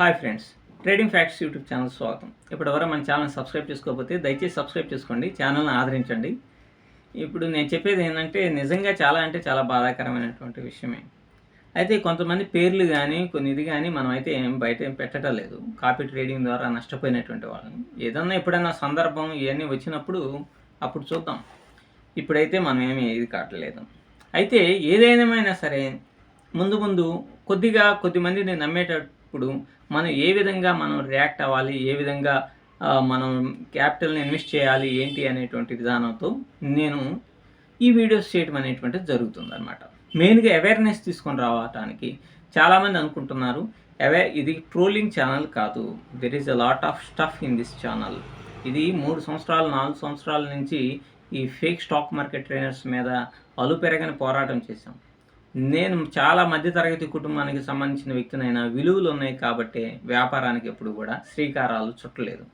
Hi friends, trading facts YouTube channel స్వాగతం. ఇప్పటివరకు మన ఛానల్ సబ్స్క్రైబ్ చేసుకోకపోతే దయచేసి సబ్స్క్రైబ్ చేసుకోండి, ఛానల్ని ఆదరించండి. ఇప్పుడు నేను చెప్పేది ఏంటంటే నిజంగా చాలా బాధాకరమైనటువంటి విషయమే. అయితే కొంతమంది పేర్లు కానీ ఇది కానీ మనం అయితే బయట పెట్టడం లేదు. కాపీ ట్రేడింగ్ ద్వారా నష్టపోయినటువంటి వాళ్ళని ఏదన్నా ఎప్పుడైనా సందర్భం ఇవన్నీ వచ్చినప్పుడు అప్పుడు చూద్దాం. ఇప్పుడైతే మనం ఏమీ ఇది కావట్లేదు. అయితే ఏదైనా సరే ముందు కొద్దిమందిని నమ్మేటప్పుడు మనం ఏ విధంగా మనం రియాక్ట్ అవ్వాలి, ఏ విధంగా మనం క్యాపిటల్ని ఇన్వెస్ట్ చేయాలి ఏంటి అనేటువంటి విధానంతో నేను ఈ వీడియోస్ చేయడం అనేటువంటిది జరుగుతుందన్నమాట. మెయిన్గా అవేర్నెస్ తీసుకొని రావడానికి చాలామంది అనుకుంటున్నారు ఇది ట్రోలింగ్ ఛానల్ కాదు, there is a lot of stuff in this channel. ఇది 3 సంవత్సరాలు 4 సంవత్సరాల నుంచి ఈ ఫేక్ స్టాక్ మార్కెట్ ట్రైనర్స్ మీద అలుపెరగని పోరాటం చేశాం. నేను చాలా మధ్యతరగతి కుటుంబానికి సంబంధించిన వ్యక్తినైనా విలువలు ఉన్నాయి కాబట్టి వ్యాపారానికి ఎప్పుడు కూడా శ్రీకారాలు చుట్టలేదు.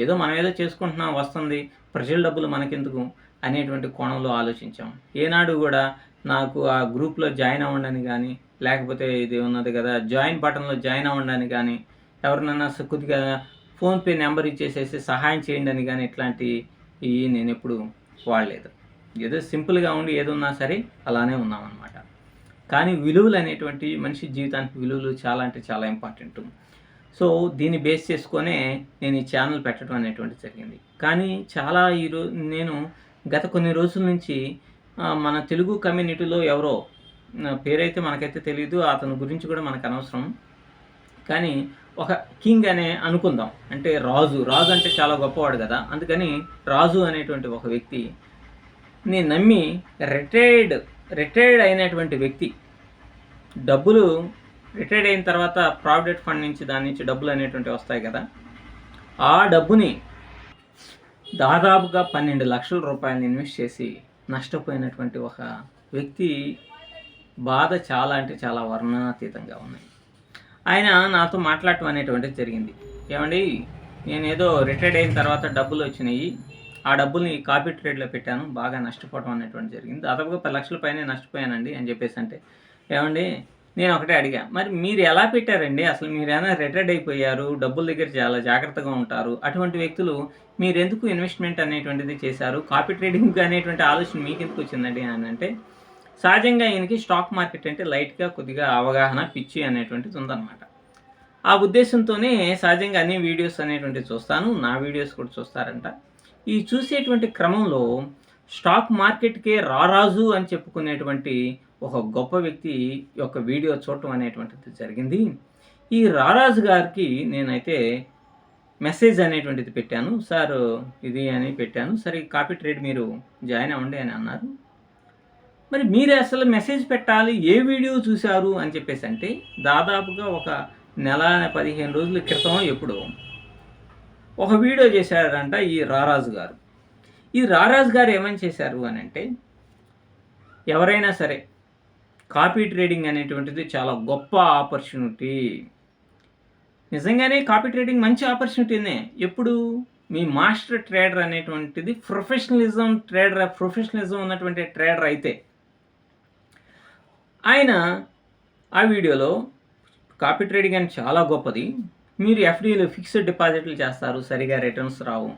ఏదో మనం ఏదో చేసుకుంటున్నాం, వస్తుంది, ప్రజల డబ్బులు మనకెందుకు అనేటువంటి కోణంలో ఆలోచించాం. ఏనాడు కూడా నాకు ఆ గ్రూప్లో జాయిన్ అవ్వండి కానీ, లేకపోతే ఇది ఉన్నది కదా జాయిన్ బటన్లో జాయిన్ అవ్వండి కానీ, ఎవరినైనా కొద్దిగా ఫోన్పే నెంబర్ ఇచ్చేసేసి సహాయం చేయండి అని కానీ ఇట్లాంటివి నేను ఎప్పుడు వాడలేదు. ఏదో సింపుల్గా ఉండి ఏది ఉన్నా సరే అలానే ఉన్నామన్నమాట. కానీ విలువలు అనేటువంటి మనిషి జీవితానికి విలువలు చాలా ఇంపార్టెంట్. సో దీన్ని బేస్ చేసుకొనే నేను ఈ ఛానల్ పెట్టడం అనేటువంటిది జరిగింది. కానీ నేను గత కొన్ని రోజుల నుంచి మన తెలుగు కమ్యూనిటీలో ఎవరో పేరైతే మనకైతే తెలియదు, అతని గురించి కూడా మనకు అనవసరం, కానీ ఒక కింగ్ అనే అనుకుందాం, అంటే రాజు అంటే చాలా గొప్పవాడు కదా, అందుకని రాజు అనేటువంటి ఒక వ్యక్తి నేను నమ్మి రిటైర్డ్ అయినటువంటి వ్యక్తి డబ్బులు రిటైర్డ్ అయిన తర్వాత ప్రావిడెంట్ ఫండ్ నుంచి దాని నుంచి డబ్బులు అనేటువంటివి వస్తాయి కదా, ఆ డబ్బుని దాదాపుగా 12 లక్షల రూపాయలు ఇన్వెస్ట్ చేసి నష్టపోయినటువంటి ఒక వ్యక్తి బాధ చాలా వర్ణనాతీతంగా ఉన్నాయి. ఆయన నాతో మాట్లాడటం అనేటువంటిది జరిగింది. ఏమండి, నేనేదో రిటైర్డ్ అయిన తర్వాత డబ్బులు వచ్చినాయి, ఆ డబ్బుల్ని కాపీ ట్రేడ్లో పెట్టాను, బాగా నష్టపోవడం అనేటువంటి జరిగింది, దాదాపుగా 10 లక్షల పైన నష్టపోయానండి అని చెప్పేసి అంటే, ఏమండి నేను ఒకటే అడిగా, మరి మీరు ఎలా పెట్టారండి, అసలు మీరైనా రిటైర్డ్ అయిపోయారు, డబ్బుల దగ్గర చాలా జాగ్రత్తగా ఉంటారు, అటువంటి వ్యక్తులు మీరెందుకు ఇన్వెస్ట్మెంట్ అనేటువంటిది చేశారు, కాపీ ట్రేడింగ్ అనేటువంటి ఆలోచన మీకు ఎందుకు వచ్చిందండి అని అంటే, సహజంగా ఈయనకి స్టాక్ మార్కెట్ అంటే లైట్గా కొద్దిగా అవగాహన పిచ్చి అనేటువంటిది ఉందన్నమాట. ఆ ఉద్దేశంతోనే సహజంగా అన్ని వీడియోస్ అనేటువంటివి చూస్తాను, నా వీడియోస్ కూడా చూస్తారంట. ఈ చూసేటువంటి క్రమంలో స్టాక్ మార్కెట్కే రారాజు అని చెప్పుకునేటువంటి ఒక గొప్ప వ్యక్తి యొక్క వీడియో చూడటం అనేటువంటిది జరిగింది. ఈ రారాజు గారికి నేనైతే మెసేజ్ అనేటువంటిది పెట్టాను, సార్ ఇది అని పెట్టాను, సరే కాపీ ట్రేడ్ మీరు జాయిన్ అవ్వండి అని అన్నారు. మరి మీరు అసలు మెసేజ్ పెట్టాలి, ఏ వీడియో చూశారు అని చెప్పేసి అంటే, దాదాపుగా ఒక నెల 15 రోజుల క్రితం ఎప్పుడో ఒక వీడియో చేశారంట ఈ రారాజు గారు. ఈ రారాజు గారు ఏమని చేశారు అని అంటే, ఎవరైనా సరే కాపీ ట్రేడింగ్ అనేటువంటిది చాలా గొప్ప ఆపర్చునిటీ, నిజంగానే కాపీ ట్రేడింగ్ మంచి ఆపర్చునిటీనే. ఎప్పుడు మీ మాస్టర్ ట్రేడర్ అనేటువంటిది ప్రొఫెషనలిజం ఉన్నటువంటి ట్రేడర్ అయితే, ఆయన ఆ వీడియోలో కాపీ ట్రేడింగ్ అని చాలా గొప్పది, మీరు ఎఫ్డీలు ఫిక్స్డ్ డిపాజిట్లు చేస్తారు, సరిగా రిటర్న్స్ రావు,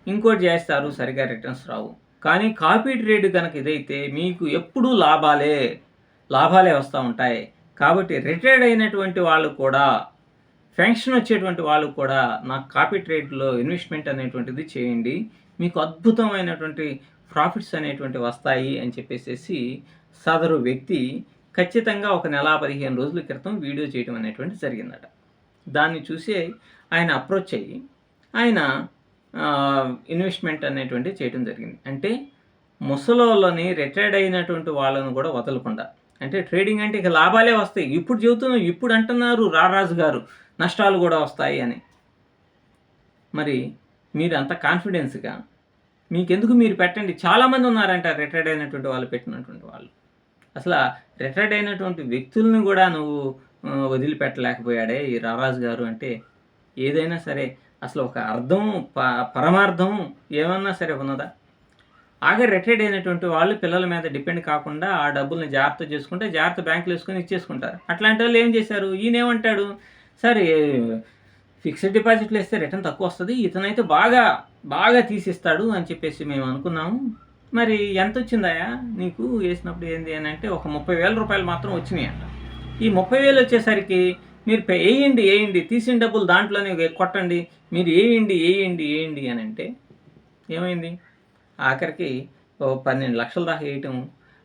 ఇంకోటి చేస్తారు, సరిగా రిటర్న్స్ రావు, కానీ కాపీ ట్రేడ్ కనుక ఇదైతే మీకు ఎప్పుడూ లాభాలే వస్తూ ఉంటాయి. కాబట్టి రిటైర్డ్ అయినటువంటి వాళ్ళు కూడా, పెన్షన్ వచ్చేటువంటి వాళ్ళు కూడా నాకు కాపీ ట్రేడ్లో ఇన్వెస్ట్మెంట్ అనేటువంటిది చేయండి, మీకు అద్భుతమైనటువంటి ప్రాఫిట్స్ అనేటువంటి వస్తాయి అని చెప్పేసి సదరు వ్యక్తి ఖచ్చితంగా ఒక నెల 15 రోజుల క్రితం వీడియో చేయడం అనేటువంటి జరిగిందట. దాన్ని చూసి ఆయన అప్రోచ్ అయ్యి ఆయన ఇన్వెస్ట్మెంట్ అనేటువంటిది చేయడం జరిగింది. అంటే ముసలోళ్ళని, రిటైర్డ్ అయినటువంటి వాళ్ళను కూడా వదలకుండా, అంటే ట్రేడింగ్ అంటే ఇక లాభాలే వస్తాయి, ఇప్పుడు అంటున్నారు రారాజు గారు నష్టాలు కూడా వస్తాయి అని. మరి మీరు అంత కాన్ఫిడెన్స్గా మీకెందుకు, మీరు పెట్టండి. చాలామంది ఉన్నారంట రిటైర్డ్ అయినటువంటి వాళ్ళు పెట్టినటువంటి వాళ్ళు. అసలు రిటైర్డ్ అయినటువంటి వ్యక్తులను కూడా నువ్వు వదిలిపెట్టలేకపోయాడే ఈ రారాజు గారు అంటే, ఏదైనా సరే అసలు ఒక అర్థం పరమార్థం ఏమన్నా సరే ఉన్నదా? రిటైర్డ్ అయినటువంటి వాళ్ళు పిల్లల మీద డిపెండ్ కాకుండా ఆ డబ్బుల్ని జాగ్రత్త చేసుకుంటే జాగ్రత్త బ్యాంకులో వేసుకొని ఇచ్చేసుకుంటారు. అట్లాంటి వాళ్ళు ఏం చేశారు, ఈయనేమంటాడు, సార్ ఫిక్స్డ్ డిపాజిట్లు వేస్తే రిటర్న్ తక్కువ వస్తుంది, ఇతనైతే బాగా బాగా తీసిస్తాడు అని చెప్పేసి మేము అనుకున్నాము. మరి ఎంత వచ్చిందాయా నీకు వేసినప్పుడు ఏంది అని అంటే ఒక 30,000 రూపాయలు మాత్రం వచ్చినాయి అంట. ఈ 30,000 వచ్చేసరికి మీరు వేయండి తీసిన డబ్బులు దాంట్లోనే కొట్టండి, మీరు వేయండి అని అంటే ఏమైంది? ఆఖరికి 12 లక్షల దాకా వేయటం,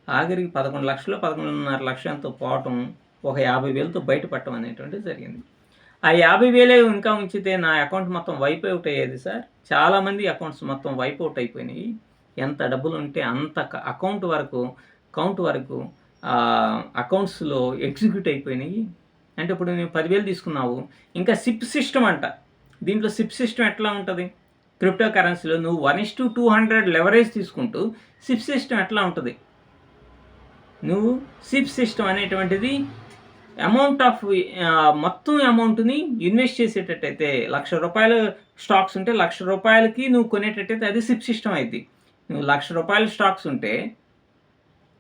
ఆఖరికి 11 లక్షలు 11.5 లక్షలు ఎంతో పోవటం, ఒక 50,000తో బయటపడటం అనేటువంటిది జరిగింది. ఆ 50,000 ఇంకా ఉంచితే నా అకౌంట్ మొత్తం వైప్ అవుట్ అయ్యేది సార్. చాలామంది అకౌంట్స్ మొత్తం వైప్ అవుట్ అయిపోయినాయి. ఎంత డబ్బులు ఉంటే అంత కౌంట్ వరకు అకౌంట్స్లో ఎగ్జిక్యూట్ అయిపోయినాయి. అంటే ఇప్పుడు నువ్వు 10,000 తీసుకున్నావు, ఇంకా సిప్ సిస్టమ్ అంట. దీంట్లో సిప్ సిస్టమ్ ఎట్లా ఉంటుంది? క్రిప్టో కరెన్సీలో నువ్వు 1:200 లెవరేజ్ తీసుకుంటూ సిప్ సిస్టమ్ ఎట్లా ఉంటుంది? నువ్వు సిప్ సిస్టమ్ అనేటువంటిది అమౌంట్ ఆఫ్ మొత్తం అమౌంట్ని ఇన్వెస్ట్ చేసేటట్టయితే ₹1,00,000 స్టాక్స్ ఉంటే ₹1,00,000కి నువ్వు కొనేటట్టయితే అది సిప్ సిస్టమ్ అయింది. నువ్వు ₹1,00,000 స్టాక్స్ ఉంటే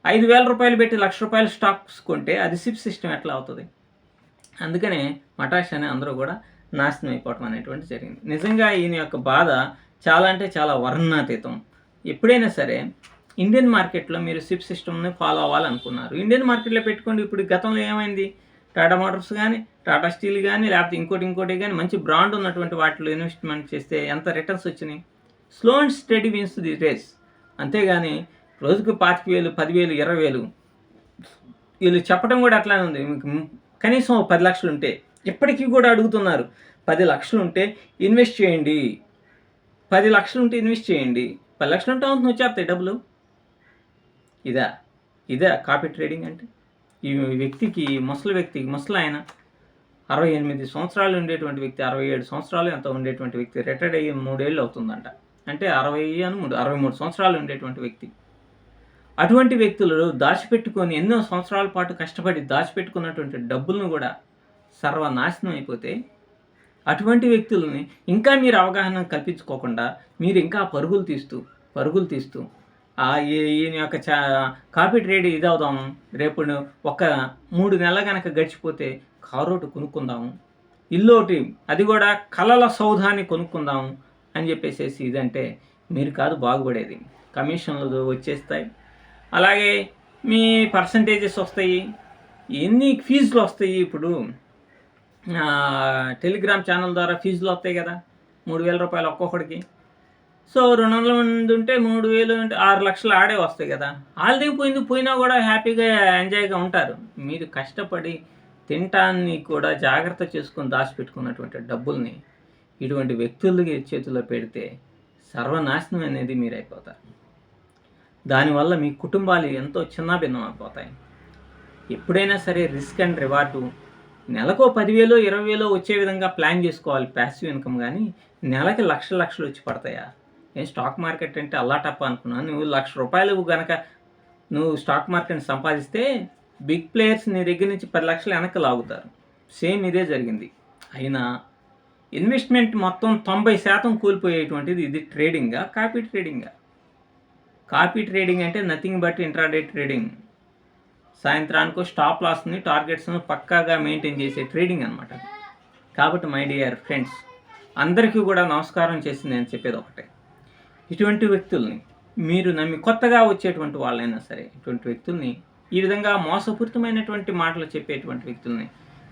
₹5,000 పెట్టి ₹1,00,000 స్టాక్స్ కొంటే అది సిప్ సిస్టమ్ ఎట్లా అవుతుంది? అందుకనే మటాష్ అని అందరూ కూడా నాశనం అయిపోవటం అనేటువంటి జరిగింది. నిజంగా ఈయన యొక్క బాధ చాలా అంటే చాలా వర్ణనాతీతం. ఎప్పుడైనా సరే ఇండియన్ మార్కెట్లో మీరు సిప్ సిస్టమ్ని ఫాలో అవ్వాలనుకున్నారు, ఇండియన్ మార్కెట్లో పెట్టుకోండి. ఇప్పుడు గతంలో ఏమైంది? టాటా మోటార్స్ కానీ, టాటా స్టీల్ కానీ, లేకపోతే ఇంకోటి కానీ మంచి బ్రాండ్ ఉన్నటువంటి వాటిలో ఇన్వెస్ట్మెంట్ చేస్తే ఎంత రిటర్న్స్ వచ్చినాయి? Slow and steady wins the race. అంతేగాని రోజుకు 25,000, 10,000, 20,000 వీళ్ళు చెప్పడం కూడా అట్లానే ఉంది. కనీసం 10 లక్షలు ఉంటే ఇప్పటికీ కూడా అడుగుతున్నారు, 10 లక్షలు ఉంటే ఇన్వెస్ట్ చేయండి, 10 లక్షలు ఉంటే ఇన్వెస్ట్ చేయండి. 10 లక్షలు ఉంటే అవుతుంది, వచ్చేస్తాయి డబ్బులు. ఇదే కాపీ ట్రేడింగ్ అంటే. ఈ వ్యక్తికి ముసలి ఆయన 68 సంవత్సరాలు ఉండేటువంటి వ్యక్తి, 67 సంవత్సరాలు ఎంత ఉండేటువంటి వ్యక్తి, రిటైర్డ్ అయ్యి 3 ఏళ్ళు అవుతుందంట. అంటే 63 సంవత్సరాలు ఉండేటువంటి వ్యక్తి. అటువంటి వ్యక్తులు దాచిపెట్టుకొని ఎన్నో సంవత్సరాల పాటు కష్టపడి దాచిపెట్టుకున్నటువంటి డబ్బులను కూడా సర్వనాశనం అయిపోతే, అటువంటి వ్యక్తులని ఇంకా మీరు అవగాహన కల్పించుకోకుండా మీరు ఇంకా పరుగులు తీస్తూ ఈయన యొక్క కాపీ ట్రేడ్ ఇదవుదాము, రేపు ఒక 3 నెలలు కనుక గడిచిపోతే కారోటు కొనుక్కుందాము, ఇల్లోటి అది కూడా కలల సౌధాన్ని కొనుక్కుందాము అని చెప్పేసి ఇదంటే మీరు కాదు బాగుపడేది. కమిషన్లు వచ్చేస్తాయి, అలాగే మీ పర్సంటేజెస్ వస్తాయి, ఎన్ని ఫీజులు వస్తాయి. ఇప్పుడు టెలిగ్రామ్ ఛానల్ ద్వారా ఫీజులు వస్తాయి కదా, ₹3,000 ఒక్కొక్కడికి. సో 200 మంది ఉంటే 3,000 అంటే 6 లక్షలు ఆడే వస్తాయి కదా. వాళ్ళది పోయినా కూడా హ్యాపీగా ఎంజాయ్గా ఉంటారు. మీరు కష్టపడి తినటాన్ని కూడా జాగ్రత్త చేసుకొని దాచిపెట్టుకున్నటువంటి డబ్బుల్ని ఇటువంటి వ్యక్తుల చేతిలో పెడితే సర్వనాశనం అనేది మీరు అయిపోతారు. దానివల్ల మీ కుటుంబాలు ఎంతో చిన్నాభిన్నం అయిపోతాయి. ఎప్పుడైనా సరే రిస్క్ అండ్ రివార్డు నెలకో 10,000, 20,000 వచ్చే విధంగా ప్లాన్ చేసుకోవాలి ప్యాసివ్ ఇన్కమ్. కానీ నెలకి లక్షలు వచ్చి పడతాయా? స్టాక్ మార్కెట్ అంటే అల్లాటప్ప అనుకున్నాను. నువ్వు ₹1,00,000 కనుక నువ్వు స్టాక్ మార్కెట్ సంపాదిస్తే బిగ్ ప్లేయర్స్ నీ దగ్గర నుంచి 10 లక్షలు వెనక్కి లాగుతారు. సేమ్ ఇదే జరిగింది. అయినా ఇన్వెస్ట్మెంట్ మొత్తం 90% కూలిపోయేటువంటిది ఇది ట్రేడింగా, కాపీ ట్రేడింగా? కాపీ ట్రేడింగ్ అంటే నథింగ్ బట్ ఇంట్రాడే ట్రేడింగ్. సాయంత్రానికో స్టాప్ లాస్ని, టార్గెట్స్ను పక్కాగా మెయింటైన్ చేసే ట్రేడింగ్ అనమాట. కాబట్టి మై డియర్ ఫ్రెండ్స్, అందరికీ కూడా నమస్కారం చేసి నేను చెప్పేది ఒకటే, ఇటువంటి వ్యక్తుల్ని మీరు నమ్మి కొత్తగా వచ్చేటువంటి వాళ్ళైనా సరే ఇటువంటి వ్యక్తుల్ని, ఈ విధంగా మోసపూరితమైనటువంటి మాటలు చెప్పేటువంటి వ్యక్తుల్ని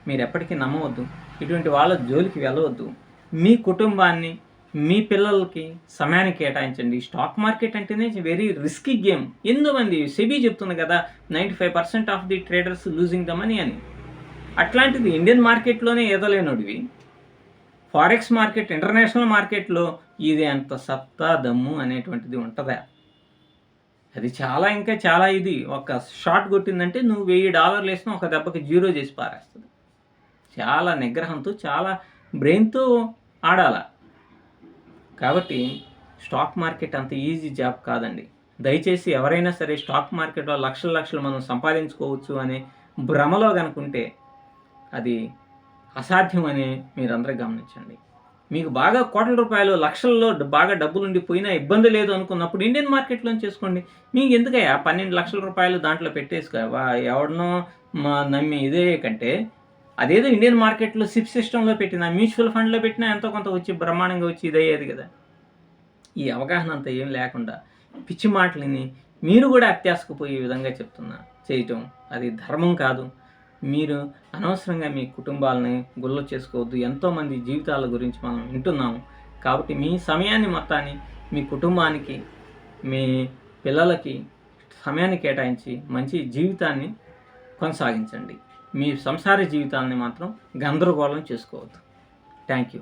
మీరు ఎప్పటికీ నమ్మవద్దు. ఇటువంటి వాళ్ళ జోలికి వెళ్ళవద్దు. మీ కుటుంబాన్ని, మీ పిల్లలకి సమయాన్ని కేటాయించండి. స్టాక్ మార్కెట్ అంటేనే వెరీ రిస్కీ గేమ్. ఎంతోమంది సెబీ చెప్తుంది కదా, 95% of the traders losing the money అని. అట్లాంటిది ఇండియన్ మార్కెట్లోనే ఎదలేనోడివి, ఫారెక్స్ మార్కెట్, ఇంటర్నేషనల్ మార్కెట్లో ఇది అంత సత్తా దమ్ము అనేటువంటిది ఉంటుందా? అది ఇంకా చాలా ఇది. ఒక షాట్ కొట్టిందంటే నువ్వు $1,000 వేసినా ఒక దెబ్బకి 0 చేసి పారేస్తుంది. చాలా నిగ్రహంతో, చాలా బ్రెయిన్తో ఆడాల. కాబట్టి స్టాక్ మార్కెట్ అంత ఈజీ జాబ్ కాదండి. దయచేసి ఎవరైనా సరే స్టాక్ మార్కెట్లో లక్షలు మనం సంపాదించుకోవచ్చు అనే భ్రమలో కనుకుంటే అది అసాధ్యం అని మీరందరూ గమనించండి. మీకు బాగా ₹1,00,000, లక్షల్లో బాగా డబ్బులు ఉండిపోయినా ఇబ్బంది లేదు అనుకున్నప్పుడు ఇండియన్ మార్కెట్లో చేసుకోండి. మీకు ఎందుకయ్యా ₹12 లక్షల దాంట్లో పెట్టేసుకో, ఎవడనో నమ్మి ఇదే కంటే అదేదో ఇండియన్ మార్కెట్‌లో సిప్ సిస్టమ్‌లో పెట్టినా, మ్యూచువల్ ఫండ్‌లో పెట్టినా ఎంతో కొంత వచ్చి బ్రహ్మాండంగా వచ్చి ఇదయ్యేది కదా! ఈ అవగాహన అంతా ఏం లేకుండా పిచ్చి మాటలిని మీరు కూడా అత్యాశకు విధంగా చేయటం అది ధర్మం కాదు. మీరు అనవసరంగా మీ కుటుంబాలని గుల్ల చేసుకోవద్దు. ఎంతోమంది జీవితాల గురించి మనం వింటున్నాము. కాబట్టి మీ సమయాన్ని మొత్తాన్ని మీ కుటుంబానికి, మీ పిల్లలకి సమయాన్ని కేటాయించి మంచి జీవితాన్ని కొనసాగించండి. మీ సంసార జీవితాన్ని మాత్రం గందరగోళం చేసుకోవద్దు. Thank you.